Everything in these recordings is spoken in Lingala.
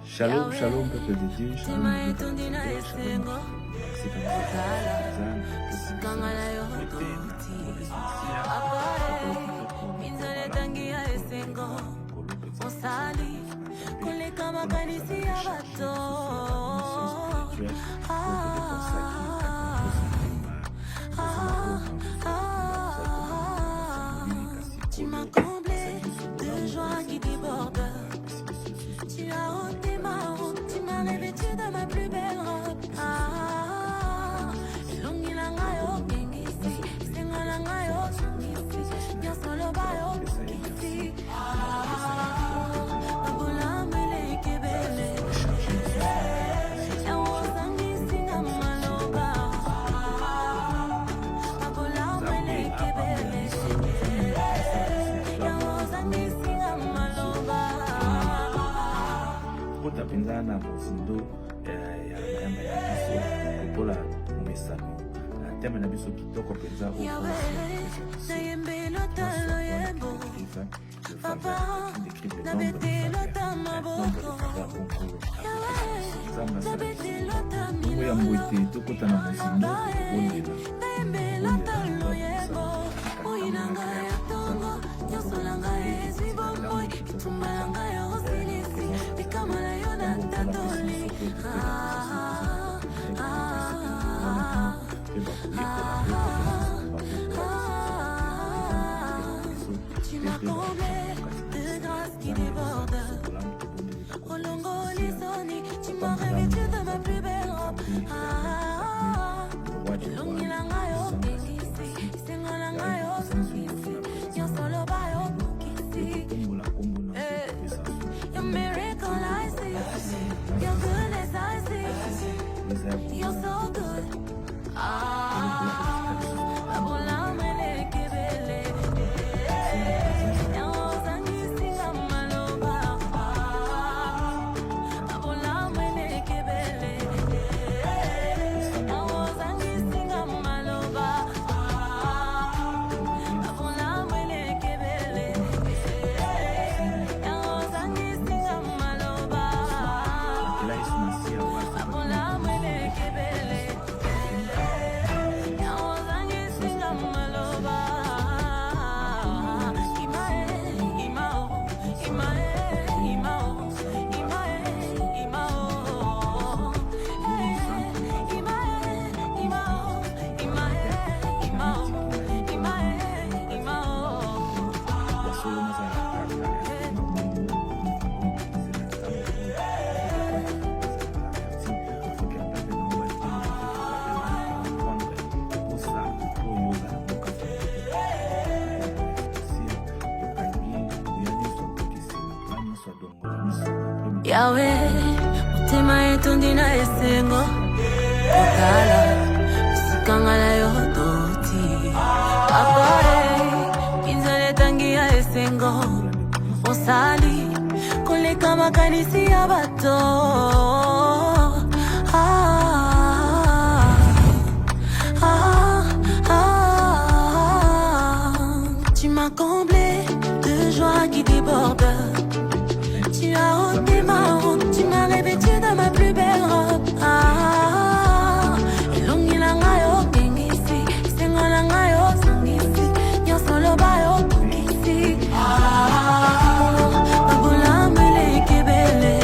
Shalom, shalom, peuple de Dieu, shalom, shalom, tu m'as comblé de joie qui déborde. Tu as ôté ma honte, tu m'as revêtu de ma plus belle robe. Longi langa yo kengisi, senga langa yo sungisi, nyoso loba yo kengisi. Abula mele kebele, yawo sangisi nga maloba. Abula mele kebele, yawo sangisi nga maloba. Kota penza na mozindo ya mayamba ya biso kopola mesano na teme na biso kitoko penza ya mbwete tokota na mozindo tu m'as comblé de grâce qui déborde. Au longo lisoni, tu m'as revêtu de ma plus belle robe. Longi langa yo kengisi, senga langa yo sungisi, nyoso loba yo kukisi. Your miracle I see, your goodness I see, you're so good. Abola mele kebele, yawo sangisi nga maloba. Abola mele kebele, yawo sangisi nga maloba. Abola mele kebele, yawo sangisi nga maloba. Abola mele kebele. Yahweh, motema etondi na esengo otala sikangala yo toti apare kinzala etangi ya esengo osali koleka makanisi ya bato. Tu m'as comblé de joie qui déborde. Tu as ôté ma honte, tu m'as revêtu de ma plus belle robe. Longi langa yo kengisi, senga langa yo sungisi, nyoso loba yo kukisi. Abula mele kebele,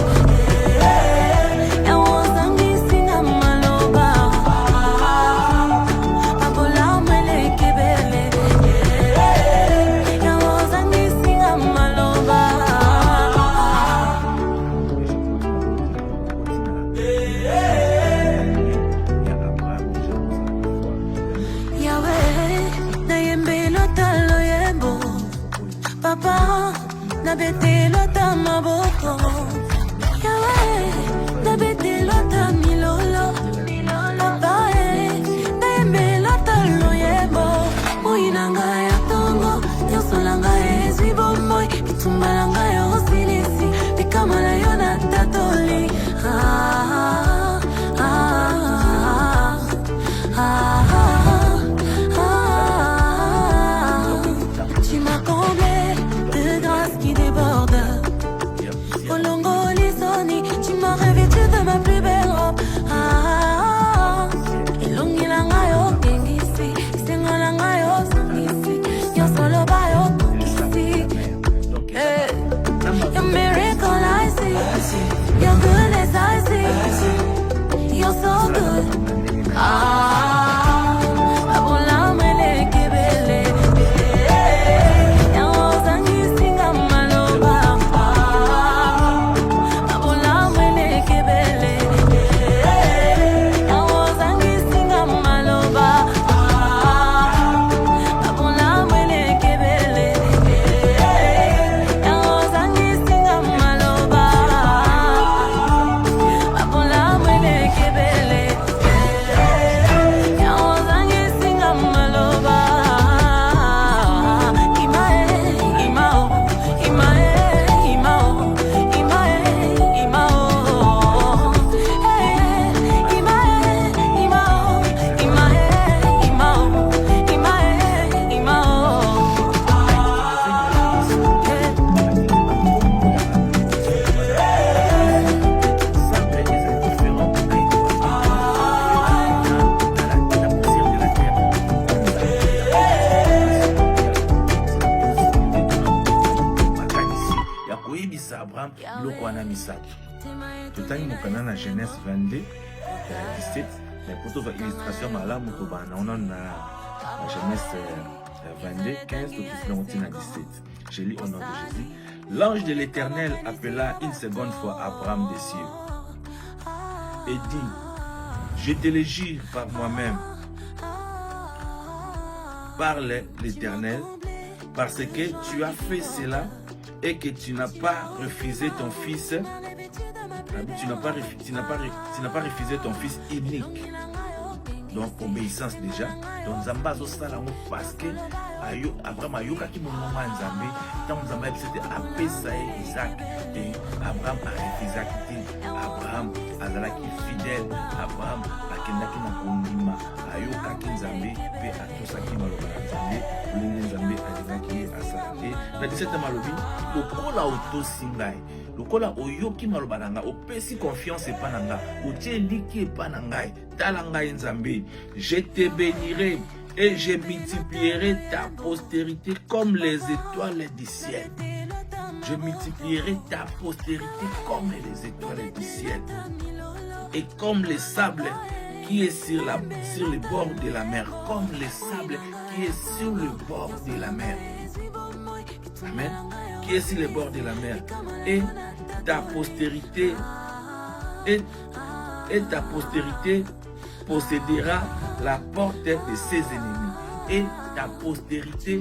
na misato. Totangi mokanda na Genèse 22, 17, mais pour toute illustration, malamu tobana on a na Genèse 22, 15, tout ce qui est 17. Je lis au nom de Jésus. L'ange de l'Éternel appela une seconde fois Abraham des cieux et dit, je te le jure par moi-même, parle l'Éternel, parce que tu as fait cela et que tu n'as pas refusé ton fils, tu n'as pas refusé ton fils unique. Donc obéissance déjà. Donc Zamba Zosalango parce que Abraham Ayoka qui mon moment Nzambe, tant Nzambe c'était apesa Isaac et Abraham a refusé Abraham azalaki fidèle, Abraham akendaki na kondima Ayoka ki Nzambe pe atosaki maloba Nzambe, Nzambe azalaki asalaki na 17 malobi lokola otosingai. Lokola oyoki maloba nanga opesi confiance epa nanga otie liki epa nangai tala ngai Nzambe, je te bénirai et je multiplierai ta postérité comme les étoiles du ciel. Je multiplierai ta postérité comme les étoiles du ciel et comme le sable qui est sur le bord de la mer, comme le sable qui est sur le bord de la mer. Amen. Qui est sur le bord de la mer. Et ta postérité possédera la porte de ses ennemis. Et ta postérité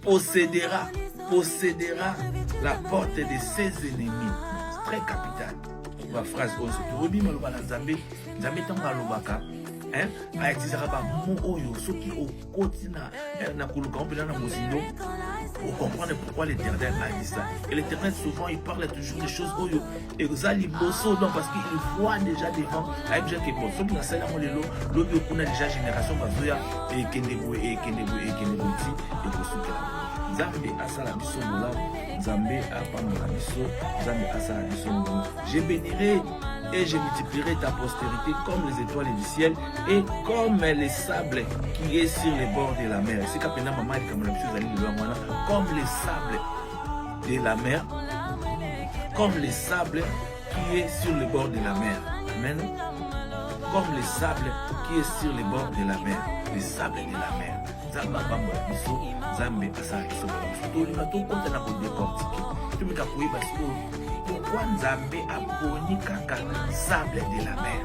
possédera la porte de ses ennemis. C'est très capital. La phrase on se trouve maloba na Nzambe, Nzambe tanga lobaka. A exisera ba mo oyo soki okoti na kuluka mpela na mozindo. Pour comprendre pourquoi l'Éternel a dit ça. Et l'Éternel, souvent, il parle toujours des choses oyo. Et vous allez bosser, donc parce qu'il voit déjà devant. Avec déjà que bon, ceux qui n'ont pas l'eau, on a déjà génération, et Kendebo, et Kendebo, et Kendebo, et Kosuka. Nzambe asala biso mola, Nzambe apambola biso, Nzambe asala biso mola. Je bénirai et je multiplierai ta postérité comme les étoiles du ciel et comme les sables qui est sur les bords de la mer. C'est comme les sables de la mer, comme les sables qui est sur le bord de la mer. Amen. Comme les sables qui est sur les bords de la mer. Les sables de la mer. Zamba bamba biso, Zambe asala biso. Tolima to konta na ko décortiquer. Tu me kapoui parce que pourquoi Nzambe aponi kaka sable de la mer?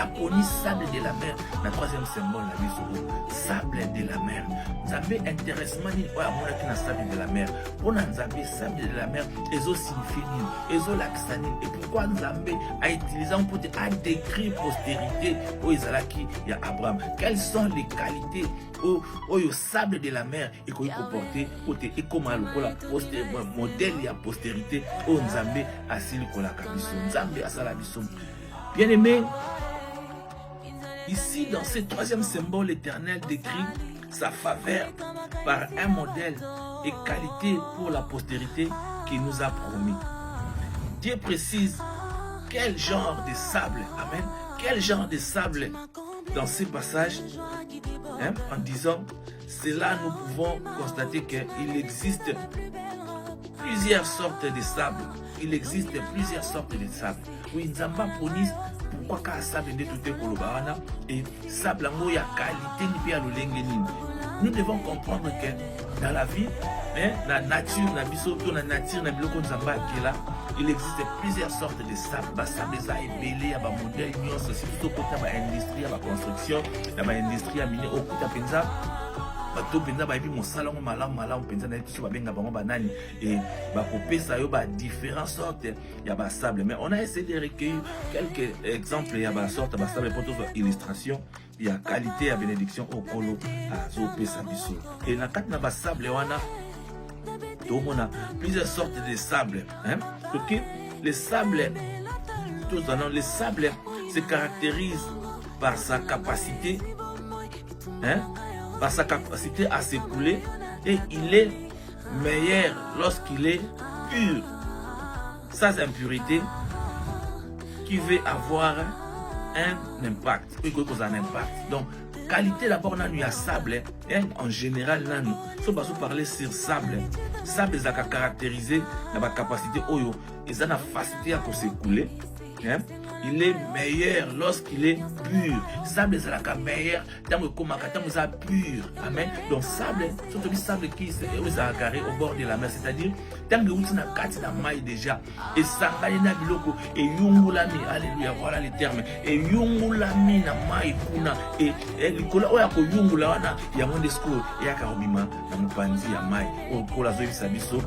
Aponi sable de la mer. La troisième symbole la biso, sable de la mer. Nzambe intéressement ni oya mona ki na sable de la mer. Pona Nzambe sable de la mer ezo signifie nini, ezo laksa nini. Et pourquoi Nzambe a utilisé un pote à décrire postérité au ezalaki ya Abraham? Quelles sont les qualités au sable de la mer et qu'on peut porter côté et comment le modèle ya postérité au Nzambe asili kolaka biso, Nzambe asala biso. Bien aimé, ici dans ce troisième symbole, l'Éternel décrit sa faveur par un modèle et qualité pour la postérité qu'il nous a promis. Dieu précise quel genre de sable, amen, quel genre de sable dans ces passages, en disant, cela nous pouvons constater qu'il existe plusieurs sortes de sable. Il existe plusieurs sortes de sable. Oui, Nzamba ponise pourquoi ka sable de tout kolobarana et sable en ya qualité ni pia lolenge nini. Nous devons comprendre que dans la vie, la nature, la biso, la nature, la biloko Nzamba qui est là, il existe plusieurs sortes de sable. Ba sable ça est belé, ba modèle nyons, si tout côté ba industrie, ba construction, ba industrie mine au kuta penza. Bato penza ba ebi mosala ngo malamu penza na tout ba benga bango banani et ba kopesa yo ba différentes sortes ya ba sable. Mais on a essayé de recueillir quelques exemples ya ba sorte ba sable pour toute illustration. Il y a qualité ya bénédiction au kolo a zo pesa biso. Et na kat na ba sable wana on a plusieurs sortes de sable, OK, les sables les sables se caractérisent par sa capacité par sa capacité à s'écouler et il est meilleur lorsqu'il est pur, sans impurité, qui veut avoir un impact. Donc, qualité d'abord nanu ya sable en général nanu so bazo parler sur sable ezaka caractérisé na ba capacité oyo eza na facilité à s'écouler. Il est meilleur lorsqu'il est pur. Sable est meilleur tant que pur. Amen. Donc sable, surtout sable qui est agarré au bord de la mer, c'est-à-dire tant que vous na kati na mai déjà et sangali na biloko et yungulami. Alléluia, voilà les termes. Et yungulami na mai kuna et likola oya ko yungula wana ya monde school ya karobima na mupanzi ya mai o kola zo bisabiso.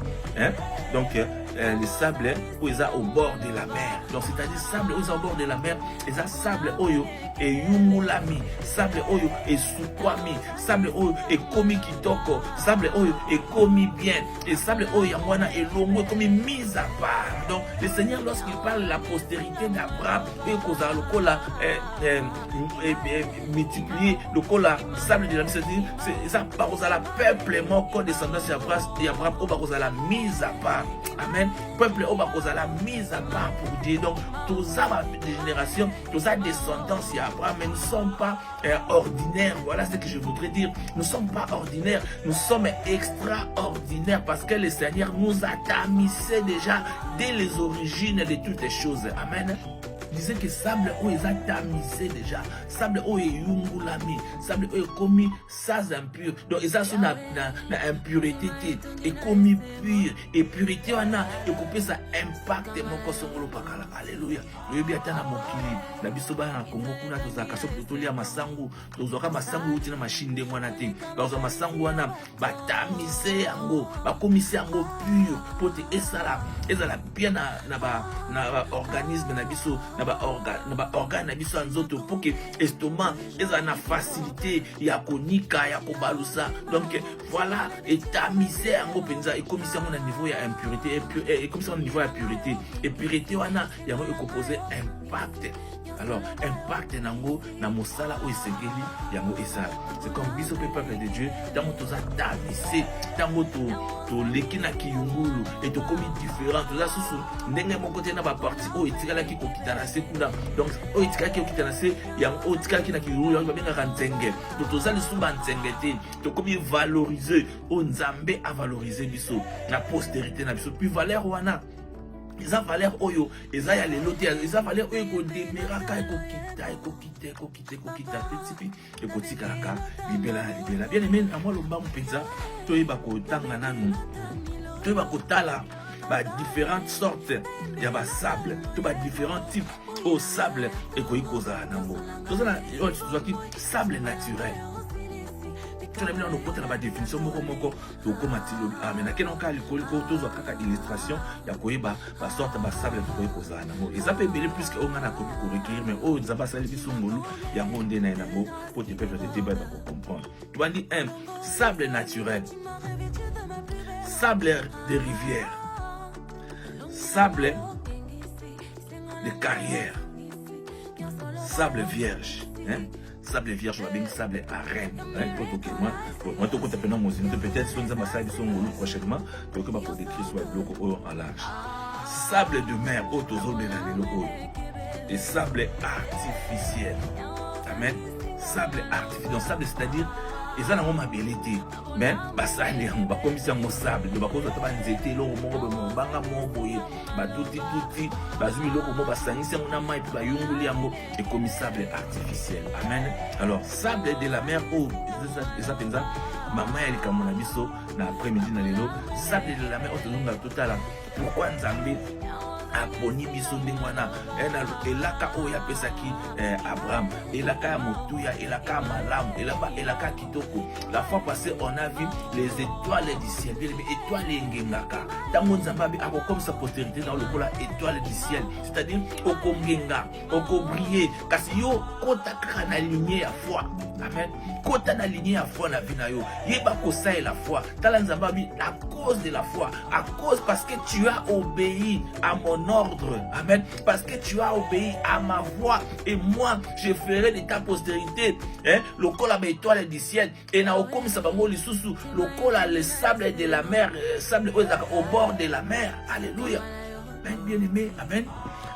Donc les sables où ils sont au bord de la mer. Donc c'est-à-dire sable où ils sont au bord de la mer, ils ont sable oyo et yungulami, sable oyo et sukwami, sable oyo et komi kitoko, sable oyo et komi bien, et sable oyo yamwana et longo komi mise à part. Donc le Seigneur lorsqu'il parle de la postérité d'Abraham et koza lokola multiplier lokola sable de la mer, c'est ça par la peuple moko descendance d'Abraham au bakoza la mise à part. Amen. Peuple au bakoza la mise à part pour Dieu. Donc tous des générations, tous descendance d'Abraham, mais nous ne sommes pas ordinaires. Voilà ce que je voudrais dire. Nous ne sommes pas ordinaires, nous sommes extraordinaires parce que le Seigneur nous a tamisé déjà dès les origines de toutes les choses. Amen. Disait que sable où ils ont tamisé déjà, sable où est yungulami, sable où est commis sans impur. Donc ils ont une impureté et commis pur et purité on a et coupé ça impact mon kosongolo pakala. Alléluia. Le bien tana mokili la bisoba na Congo kuna tozaka so tolia masangu tozoka masangu utina machine de mwana te. Dans masangu wana batamisé yango bakomise yango pur pour te esala bien na ba organisme na biso na ba organe na biso nzoto pour que estomac eza na facilité ya konika ya kobalusa. Donc voilà et tamisé yango penza et commission na niveau ya impureté et commission na niveau ya pureté et pureté wana yango ekoposer impact. Alors impact nango na mosala o esengeli yango esala. C'est comme biso peuple de Dieu tango toza tamisé tango to leki na kiyungulu et to komi différent toza susu ndenge moko te na ba partie o etikala ki kokita na sekunda. Donc o etikala ki kokita na se yango o etikala ki na kiyungulu yango benga kanzenge. Donc toza lisuba nzenge te to komi valoriser o nzambe a valoriser biso na postérité na biso puis valeur wana ils ont valeur oyo eza ya lelo te eza valeur oyo ko demeraka ekokita petit ekotikalaka libela bien aimé na moi lomba mpenza toyeba kotanga nanu toyeba kotala ba différentes sortes ya ba sable to ba différents types au sable ekoikoza nango tozana tozaki sable naturel. Tu as mis la définition moko to koma tilobi amen akena ka likoli ko tozo kaka illustration ya koyeba ba sorte ba sable to koyikoza nango eza pe belé plus que on a kopi ko requérir mais oh nzamba sali biso ngolu ya monde na nango pour te permettre de débat pour comprendre. Tu vas dire sable naturel, sable de rivière, sable de carrière, sable vierge, sable vierge ou bien sable arène. Moi, tout côté maintenant, peut-être si on a massage son ngolu prochainement, donc on va pour décrire soit bloc en large. Sable de mer, autozone de l'eau, et sable artificiel. Amen. Sable artificiel. Donc sable, c'est-à-dire ils ont une habilité, mais basali ba commission mo sable de ba ko ta ba nzete lo mo mo banga mo boye ba tuti ba zui lo mo ba sangisi na mai ba yunguli yango et comme sable artificiel. Amen. Alors sable de la mer oh ça penza mama ya likamona biso na après-midi na lelo sable de la mer otolunga totala pourquoi nzambe aponi biso ndingwana elaka oya pesaki Abraham elaka ya motuya elaka malamu elaka kitoko. La fois passée on a vu les étoiles du ciel, bien les étoiles ngengaka tango nzambe ako comme sa postérité dans le kola étoile du ciel, c'est-à-dire okongenga okobriller kasi yo kota kana lignée ya foi. Amen. Kota na lignée ya foi na vina yo yeba ko ça la foi tala nzambe à cause de la foi, à cause parce que tu as obéi à mon ordre. Amen. Parce que tu as obéi à ma voix et moi je ferai de ta postérité le kola ba étoile du ciel et na okomi sabango lisusu le kola le sable de la mer, sable au bord de la mer. Alléluia. Amen, bien-aimé, amen.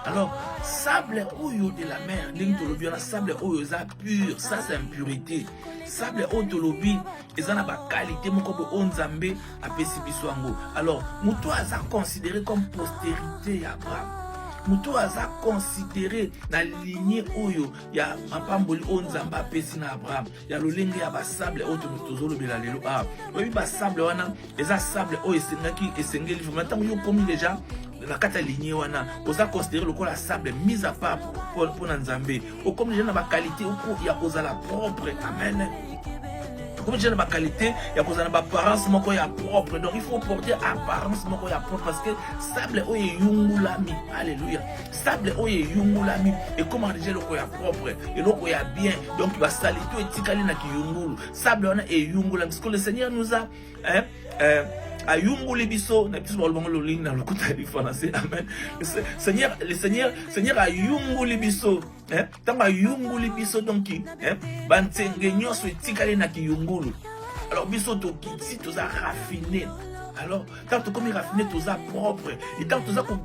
Alors, sable oyo de la mer, sable oyo eza pur, ça c'est impurité. Sable oyo tolobi, eza na ba qualité moko bo onzambe apesi biso yango. Alors, mutu aza considéré comme postérité ya Abraham. Mutu aza considéré na lignée oyo ya mapamboli onzambe apesi na Abraham. Ya lolenge ya ba sable oyo tozolobela lelo. Ah, oyebi ba sable wana, eza sable oyo esengeli vraiment ntango yo komi déjà la kata lignée wana oza considéré lokola sable mise à part pour Nzambe. O comme déjà na ba qualité oko ya kozala propre. Amen. Comme déjà na ba qualité ya kozala ba apparence moko ya propre. Donc il faut porter apparence moko ya propre parce que sable oyo yungulami. Alléluia. Sable oyo yungulami et comment déjà loko ya propre et loko ya bien. Donc ba salito etikali na kiyungulu. Sable wana e yungulami parce que le Seigneur nous a ayunguli biso na biso balongo loling na lokuta di français. Amen. Le Seigneur ayunguli biso tanga ayunguli biso donc bantenge nyonso etikali na kiyungulu. Alors biso to kiti toza raffiné. Alors, tant que comme raffiné, tout ça propre. Et tant que tout ça comme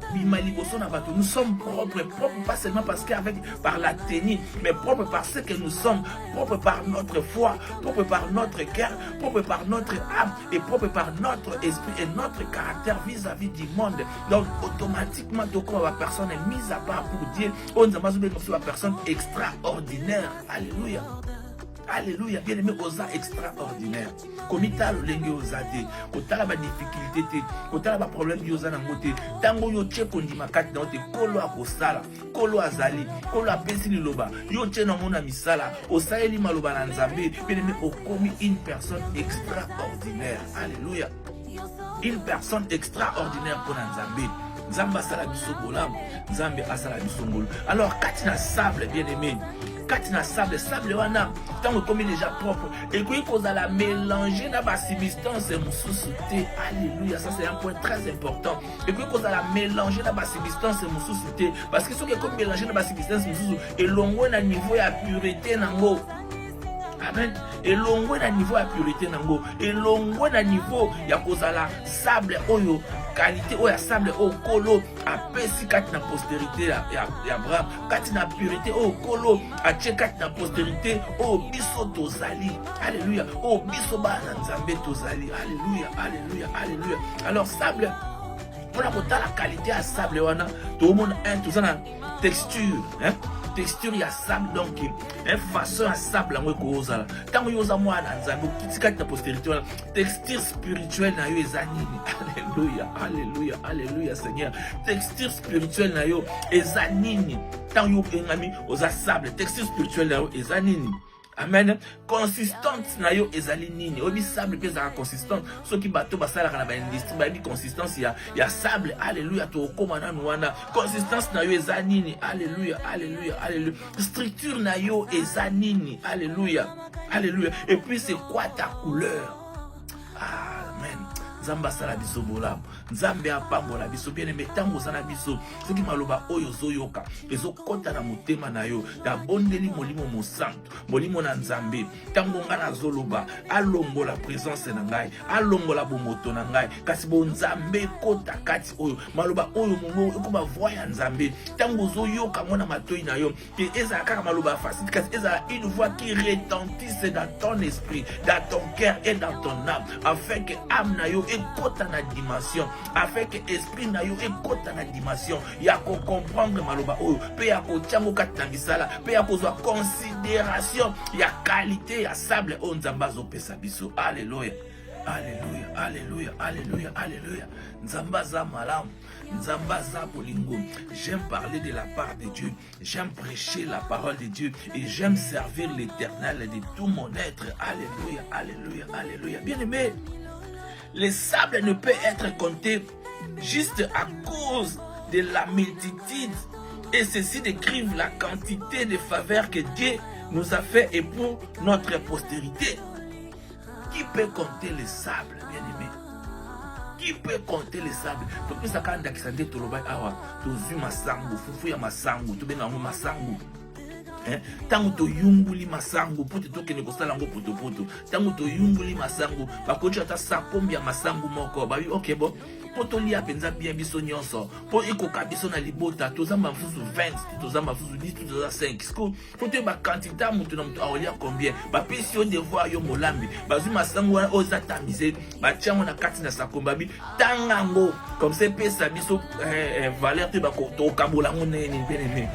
nous sommes propres, propres pas seulement parce qu'avec par la tenue, mais propres parce que nous sommes, propres par notre foi, propres par notre cœur, propres par notre âme et propres par notre esprit et notre caractère vis-à-vis du monde. Donc, automatiquement, la personne est mise à part pour Dieu. On a besoin de la personne extraordinaire. Alléluia. Alléluia, bien aimé, osa extraordinaire. Komita lenge osate, kotala ba difficulté te, kotala ba problème yosa nangote. Tango yo tche kondi makati na te, kolo akosala, kolo azali, kolo apesi liloba. Yo tche na mona misala, osaeli maloba na Nzambe, bien aimé, okomi une personne extraordinaire. Alléluia. Une personne extraordinaire pour Nzambe. Nzambe asala biso bolamu, Nzambe asala biso ngolo. Alors, katina sable, bien aimé. Katina sable wana tant comme déjà propre et puis qu'on a la mélanger dans la substance mususuté. Alléluia, ça c'est un point très important. Et puis qu'on a la mélanger dans la substance mususuté parce que ce qui est comme mélanger dans la substance mususu et l'ongo na niveau ya pureté nango. Amen. Et l'ongo na niveau ya pureté nango et l'ongo na niveau ya kozala sable oyo qualité oyo ya sable oyo kolo apesi kati na postérité ya Abraham kati na pureté oyo kolo atie kati na postérité oyo biso tozali. Alléluia. Oyo biso bana Nzambe tozali. Alléluia, alléluia, alléluia. Alors sable pour la qualité ya sable wana tout le monde tozana texture texture ya sable donc façon ya sable yango ekozala ntango yoza mwana Nzambe kitikati na postérité wana texture spirituelle na yo eza nini. Alléluia, alléluia, alléluia Seigneur. Texture spirituelle na yo eza nini ntango yo engami oza sable texture spirituelle na yo eza nini. Amen. Consistance na yo ezali nini. Obi sable pesa consistance. So ki bato basala kana ba industrie ba bi consistance ya sable. Alléluia to koma na wana. Consistance na yo ezali nini. Alléluia, alléluia, alléluia. Structure na yo ezali nini. Alléluia. Alléluia. Et puis c'est quoi ta couleur? Amen. Nzambe asala biso bolamu. Nzambe apambola biso bien aimé tango sana biso soki maloba oyo zoyoka ezokota na motema na yo da bondeli molimo mosantu molimo na Nzambe tango ngana zoloba alongola présence na ngai alongola bomoto na ngai kasi bo Nzambe kota kati oyo maloba oyo mongo ekoma voix ya Nzambe tango zoyoka mona matoi na yo ke ezala kaka maloba facile kasi ezala une voix qui retentisse dans ton esprit dans ton cœur et dans ton âme afin que âme na yo ekota na dimension afin que esprit na yo ekota na dimension ya ko comprendre maloba oyo pe ya ko tiango kati na misala pe ya kozwa considération ya qualité ya sable oyo Nzambe azopesa biso. Alléluia, alléluia, alléluia, alléluia, alléluia. Nzambe aza malamu, Nzambe aza bolingo. J'aime parler de la part de Dieu, j'aime prêcher la parole de Dieu et j'aime servir l'Éternel de tout mon être. Alléluia, alléluia, alléluia. Bien aimé, le sable ne peut être compté juste à cause de la multitude. Et ceci décrive la quantité de faveurs que Dieu nous a fait et pour notre postérité. Qui peut compter le sable, bien-aimé? Qui peut compter le sable? Donc, ça quand on toloba awa, tozu masangu, fufu ya masangu, to benga masangu. Tango to yunguli masangu poto toke ne kosala ngo poto tango to yunguli masangu bakonji ata sakombi ya masangu moko babi okay bon po tolia penza bien biso nyonso po ekoka biso na libota toza mafusu 20 toza mafusu 10 toza 5 siko po te ba quantité mutu na mutu aolia combien ba pesi yo devoir yo molambi bazwi masango wana oza tamiser ba tiango na kati na sakombabi tangango comme c'est pesa biso valeur te ba ko to kabola ngone ni bien-aimé.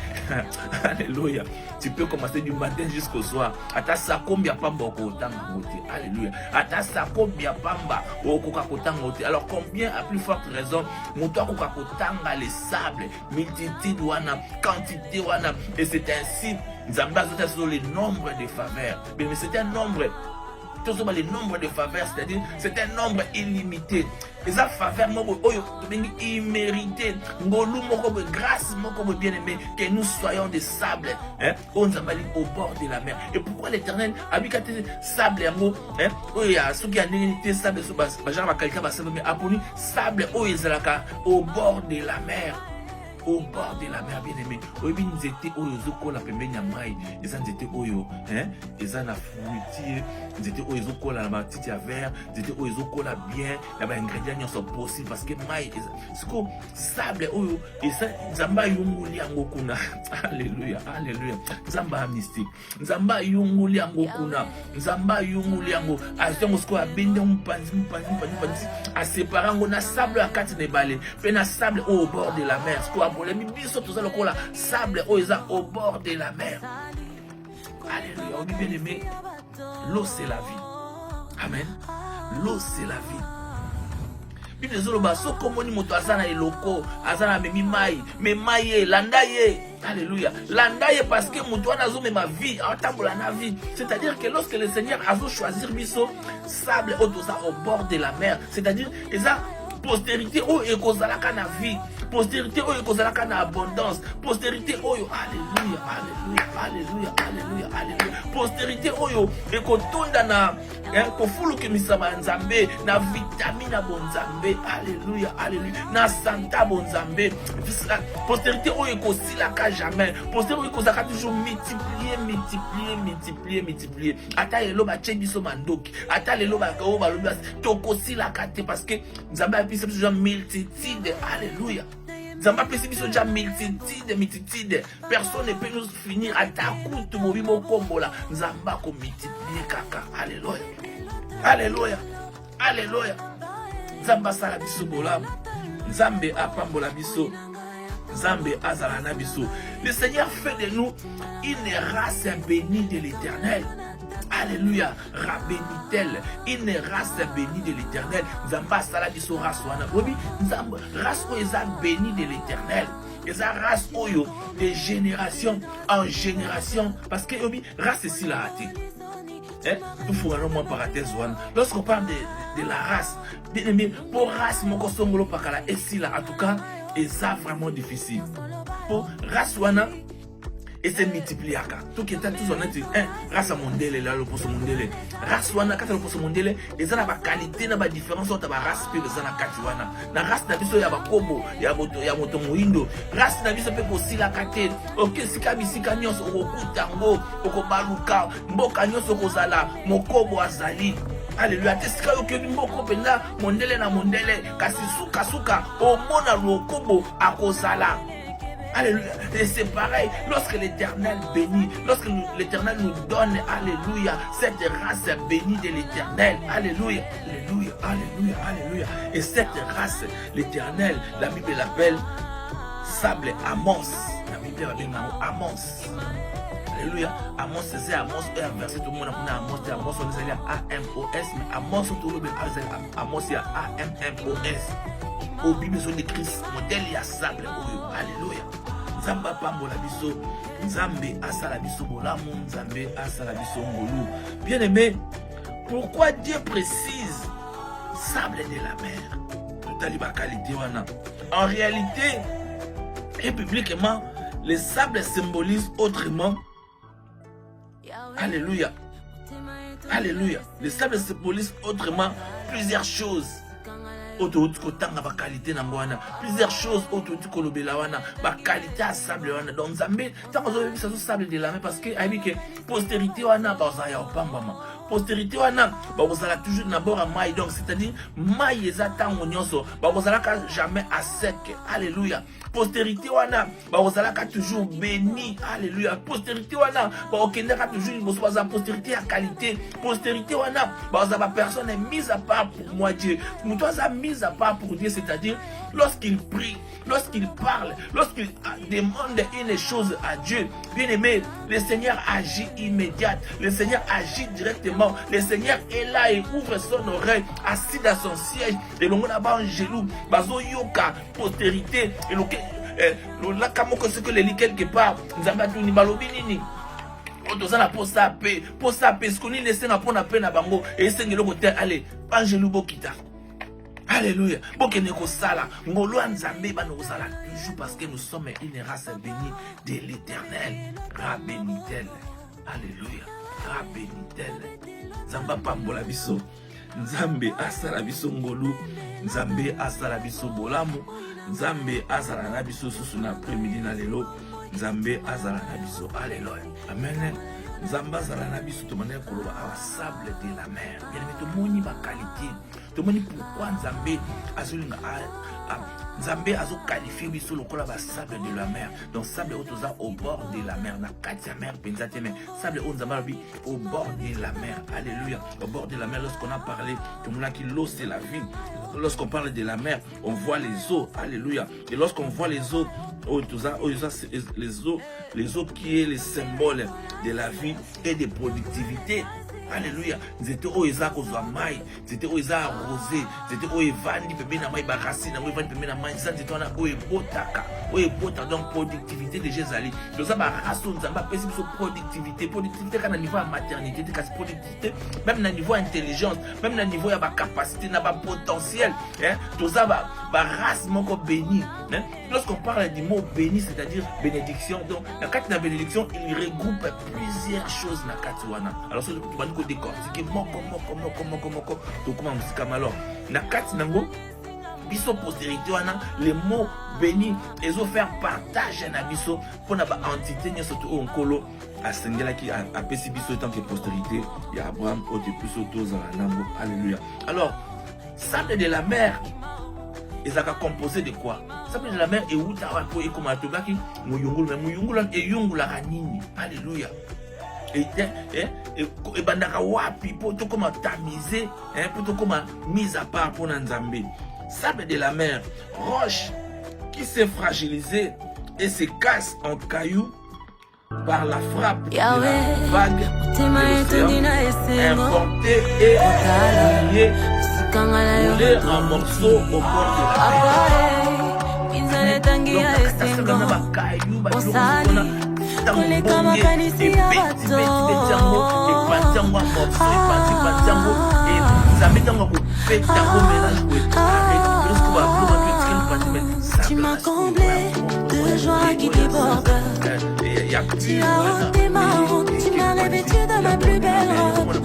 Alléluia. Tu peux commencer du matin jusqu'au soir. Ata sakombi pamba okotanga ngoti. Alléluia. Ata sakombi pamba okokakotanga ngoti. Alors combien à plus forte raison mutu akokakotanga les sables multitude wana quantité wana et c'est ainsi Nzamba azota sur le nombre de faveurs. Mais c'est un nombre le nombre de faveurs, c'est-à-dire c'est un nombre illimité. Et ça faveur immérité, grâce bien aimé, que nous soyons des sables, au bord de la mer. Et pourquoi l'Éternel a mis sable ceux qui ont sable au bord de la mer. Au bord de la mer, bien-aimé. Oyebi nzete oyo zokola pembeni ya mai, eza nzete oyo, eza na fruitier, nzete oyo zokola na matiti ya vert, nzete oyo zokola bien, na ba ingrédients nyonso possible parce que mai eza siko sable oyo eza nzamba yunguli yango kuna. Alléluia, alléluia. Nzamba mystique. Nzamba yunguli yango kuna. Nzamba yunguli yango azongo siko abende mpanzi a séparer ngo na sable ya kati ne balé, pe na sable au bord de la mer. Siko les biso tout ça le cola sable au bord de la mer. Alléluia. Bien aimé, l'eau c'est la vie. Amen. L'eau c'est la vie. Bible zolo baso komoni moto azana eloko azana memi mai me mai landaye. Alléluia. Landaye parce que moto anazo mema vie atambola na vie. C'est-à-dire que lorsque le Seigneur a choisir biso sable au bord de la mer, c'est-à-dire eza postérité oyo ekozalaka na vie, postérité oyo ekozalaka na abondance, postérité oyo alléluia alléluia alléluia alléluia alléluia, postérité oyo ekotonda na kofuluki misama nzambe na vitamine bonzambe, alléluia alléluia, na santa bonzambe, postérité oyo ekosilaka jamais, postérité oyo ekozalaka toujours multiplier ata lelo batie biso mandoki, ata lelo bakao balobi tokosilaka te parce que nzambe apesa biso déjà multitude, alléluia. Nzambe apesa biso déjà multitude, personne ne peut nous finir ata kutu mobi mokombola, nzambe ko multiplier kaka, alléluia alléluia alléluia. Nzambe asala biso bolamu, nzambe apambola biso, nzambe azala na biso. Le Seigneur fait de nous une race bénie de l'Éternel. Alléluia, rabénitel, une race bénie de l'Éternel. Nzamba sala biso race wana. Obi, nzamba race oyo eza bénie de l'Éternel. Eza race oyo de génération en génération parce que obi race ici la raté. Tout faut un moins parenthèse one. Lorsqu'on parle de la race, bien aimé, pour race moko songolo pakala ici là en tout cas, eza vraiment difficile. Pour race wana et c'est multiplié tout qui est tous on a dit race mondele là le poso mondele race wana kata le poso mondele eza na ba qualité na ba différence entre ba race pe eza na kati wana na race na biso ya ba kobo ya moto moindo race na biso pe ko sila kate OK sika bisika nyonso okuta ngo okobaluka mboka nyonso kozala mokobo azali. Alléluia. Tesika yo ke mboko penda mondele na mondele kasi suka omona lokobo akozala. Alléluia. Et c'est pareil, lorsque l'Éternel bénit, lorsque l'Éternel nous donne, alléluia, cette race bénie de l'Éternel, alléluia, alléluia, alléluia, alléluia. Et cette race, l'Éternel, la Bible l'appelle sable Amos. La Bible l'appelle Amos. Alléluia. Amos, c'est Amos, et un verset, tout le monde a Amos, c'est Amos, on est allé à A-M-O-S, mais Amos, tout le monde a Amos, c'est A-M-M-O-S. Au Bible, ils ont écrit modèle, il y a sable, alléluia. Nzamba pambola biso, Nzambe asala biso bolamu, Nzambe asala biso ngolu. Bien aimé, pourquoi Dieu précise sable de la mer? Taliba qualité wana. En réalité et publiquement, les sables symbolisent autrement. Alléluia. Alléluia. Les sables symbolisent autrement plusieurs choses. Plusieurs choses qualité à sable donc Nzambe tant sable de la main parce que avec postérité wana bazaya opambama postérité wana bakozala toujours d'abord à maï, donc c'est-à-dire maï ezatan nyonso bakozala jamais à sec. Alléluia. Postérité wana bakozala toujours béni. Alléluia. Postérité wana bakokendaka toujours liboso baza postérité à qualité. Postérité wana bakozala personne est mise à part pour moi Dieu. Nous sommes mise à part pour Dieu, c'est-à-dire lorsqu'il prie, lorsqu'il parle, lorsqu'il demande une chose à Dieu, bien aimé, le Seigneur agit immédiat, le Seigneur agit directement, le Seigneur est là et ouvre son oreille, assis dans son siège, et l'on a un gelou, bazo yoka, postérité, et l'on a kamoko ce que les lit quelque part, nous avons ni balobi nini. Otozana posa pe ce qu'on y laisse na pona pe na bango et sengelo côté allez, angelu bokita. Alléluia. Bokene ko sala, ngolo nzambe ba no sala toujours parce que nous sommes une race bénie de l'Éternel. Rabenitel. Alléluia. Rabenitel. Zamba pambola biso. Nzambe asala biso ngolu. Nzambe asala biso bolamu. Nzambe asala na biso susu na après-midi na lelo. Nzambe azala na biso. Alléluia. Amen. Nzambe azala na biso to manière koloba a sable de la mer. Bien mais to moni ba qualité. To moni pourquoi Nzambe azulinga Nzambe azo qualifier biso lokola ba sable de la mer. Donc sable otoza au bord de la mer na kati ya mer penza te mais sable o Nzambe bi au bord de la mer. Alléluia. Au bord de la mer lorsqu'on a parlé tout le monde qui l'eau c'est la vie. Lorsqu'on parle de la mer, on voit les eaux. Alléluia. Et lorsqu'on voit les eaux, les eaux qui est le symbole de la vie et de productivité. Alléluia. C'était au Isaac aux amailles, c'était au Isaac arrosé, c'était au Evandi, bébé na maï barassi, na Evandi bébé na maï, ça c'était on a au Ebotaka, donc productivité de Jésus. Donc ça va rassonner, ça va passer sur productivité quand on niveau à maternité, c'est productivité, même à niveau intelligence, même à niveau à capacité, à potentiel, hein, tout ça va race mon corps béni. Hein. Lorsqu'on parle du mot béni, c'est-à-dire bénédiction, donc la carte de la bénédiction, il regroupe plusieurs choses dans la carte. Alors ça, tu vas nous décortiquer moko donc comment musique alors na carte nango biso postérité wana les mots bénis et faire partage na biso pour na ba entité ni surtout onkolo asengela qui a pesi biso tant que postérité il y a Abraham au depuis surtout dans la nango. Alléluia. Alors sable de la mer ezaka composé de quoi? Sable de la mer et uta wa po e comme atobaki muyungulu mais muyungulu et yungula nini. Alléluia. Et bandaka wapi pour tout comme tamiser, pour tout comme mise à part pour Nzambe. Sable de la mer, roche qui s'est fragilisée et se casse en cailloux par la frappe de la vague de importée et liée, roulée en morceaux au bord de la mer. Tu m'as comblé de joie qui déborde. Tu as ôté ma honte, tu m'as revêtu de ma plus belle robe.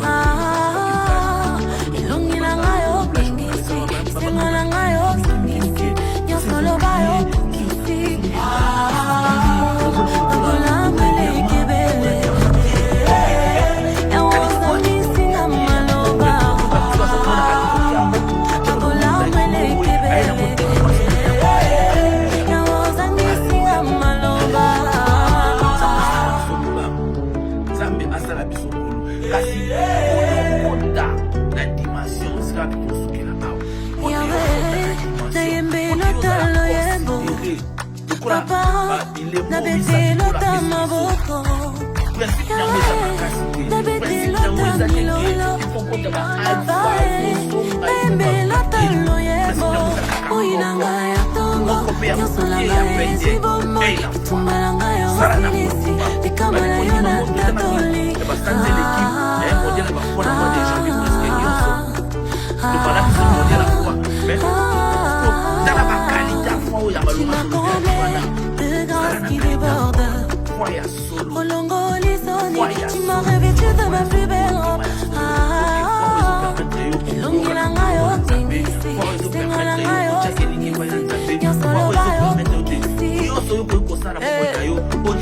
Papa, na bete lota maboko, na bete lota milolo, papa, bembe lota loyebo, uinanga ya tongo, yosolanga ezibomo, itumalanga yo wasilisi, ikamala yo na tatoli. Tu m'as comblé de grâce qui déborde. Au longo lisoni, tu m'as revêtu de ma plus belle robe. Elongilanga yo tingisi, sengolanga yo tingisi, yosoloba yo tingisi.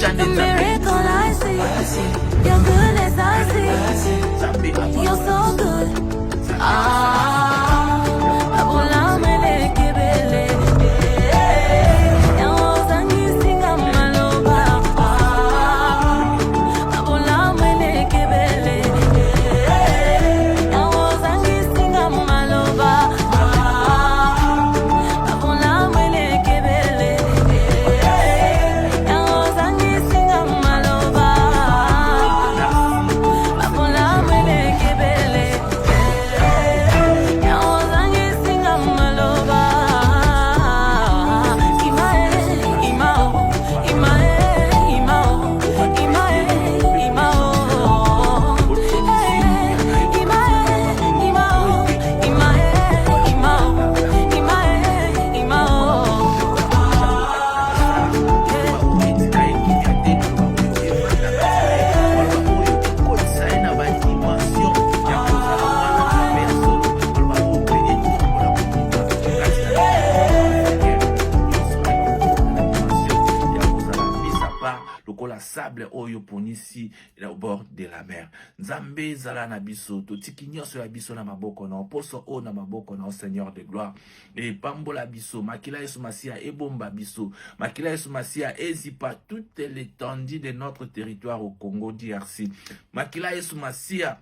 The miracle I see, your goodness I see. sable oyo ponisi au bord de la mer. Nzambe zala na biso totiki nyonso ya biso na maboko na poso o na maboko na Seigneur de gloire. Et pambola biso makila Yesu Masia ebomba biso makila Yesu Masia ezipa toute l'étendue de notre territoire au Congo DRC. Makila Yesu Masia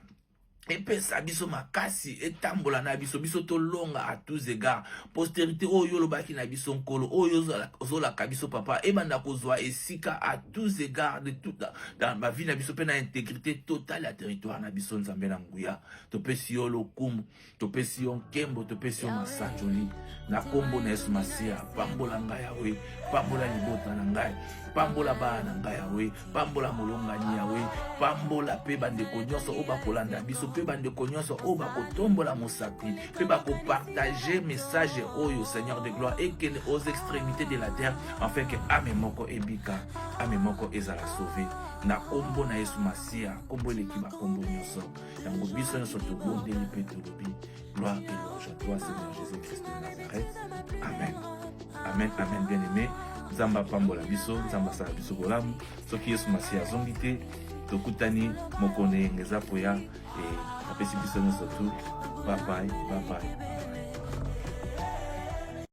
epesa biso makasi etambola na biso biso to longa à tous égards postérité oyo lobaki na biso nkolo oyo zola kabiso papa ebanda kozwa esika à tous égards de toute dans ma vie na biso pe na intégrité totale à territoire na biso nzambe na nguya to pesi yo lokumu to pesi yo nkembo to pesi yo masacholi na kombo na Yesu Masia pambola ngai yawe pambola libota na ngai pambola ba na ngai yawe pambola molongani yawe pambola pe bandeko nyonso o bakolanda biso pe bandeko nyonso o bakotombola mosakri pe bakopartager message oyo Seigneur de gloire et que aux extrémités de la terre afin que ame moko ebika ame moko ezala sauvé na kombo na Yesu Masia kombo eleki bakombo nyonso yango biso nyonso tobondeli pe tolobi gloire et louange à toi Seigneur Jésus-Christ de Nazareth. Amen. Amen, amen, bien-aimé. Nzamba pambola biso, nzamba sala biso bolamu. Soki Yesu Masia zongi te, tokutani mokone ngeza poya et apesi biso nyonso tu. Bye bye, bye bye.